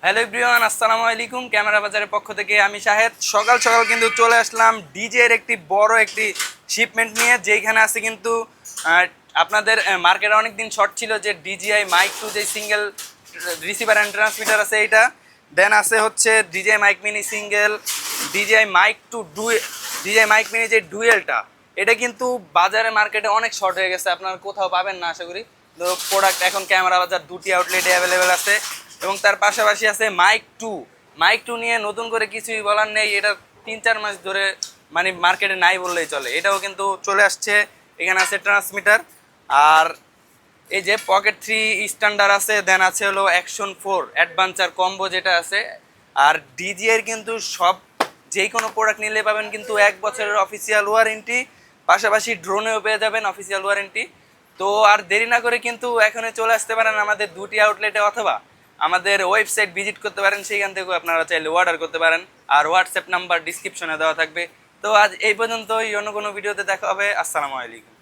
Hello everyone, আসসালামু আলাইকুম। Camera বাজারের পক্ষ থেকে আমি শাহেদ। সকাল সকাল কিন্তু চলে আসলাম ডিজে এর একটি বড় একটি শিপমেন্ট নিয়ে, যেখানে আছে কিন্তু আপনাদের মার্কেটে অনেকদিন শর্ট ছিল যে ডিজিআই মাইক টু যে সিঙ্গেল রিসিভার অ্যান্ড ট্রান্সমিটার আছে এইটা, দেন আছে হচ্ছে DJI mic mini single, DJI mic two DJI mic mini যে ডুয়েলটা, এটা কিন্তু বাজারে মার্কেটে অনেক শর্ট হয়ে গেছে, আপনারা কোথাও পাবেন না আশা করি। তো প্রোডাক্ট এখন ক্যামেরা বাজার দুটি আউটলেটে অ্যাভেলেবেল আছে এবং তার পাশাপাশি আছে মাইক টু নিয়ে নতুন করে কিছুই বলার নেই। এটা 3-4 মাস ধরে মানে মার্কেটে নাই বললেই চলে, এটাও কিন্তু চলে আসছে। এখানে আছে ট্রান্সমিটার, আর এই যে পকেট 3 স্ট্যান্ডার্ড আছে, দেন আছে হলো অ্যাকশন 4 অ্যাডভেঞ্চার কম্বো যেটা আছে। আর ডিজিএর কিন্তু সব যেই কোনো প্রোডাক্ট নিলে পাবেন কিন্তু 1 বছরের অফিসিয়াল ওয়ারেন্টি, পাশাপাশি ড্রোনেও পেয়ে যাবেন অফিসিয়াল ওয়ারেন্টি। তো আর দেরি না করে কিন্তু এখনই চলে আসতে পারেন আমাদের দুটি আউটলেটে, অথবা আমাদের ওয়েবসাইট ভিজিট করতে পারেন, সেইখান থেকেও আপনারা চাইলে অর্ডার করতে পারেন। আর হোয়াটসঅ্যাপ নাম্বার ডিসক্রিপশনে দেওয়া থাকবে। তো আজ এই পর্যন্তই, অন্য কোনো ভিডিওতে দেখা হবে। আসসালামু আলাইকুম।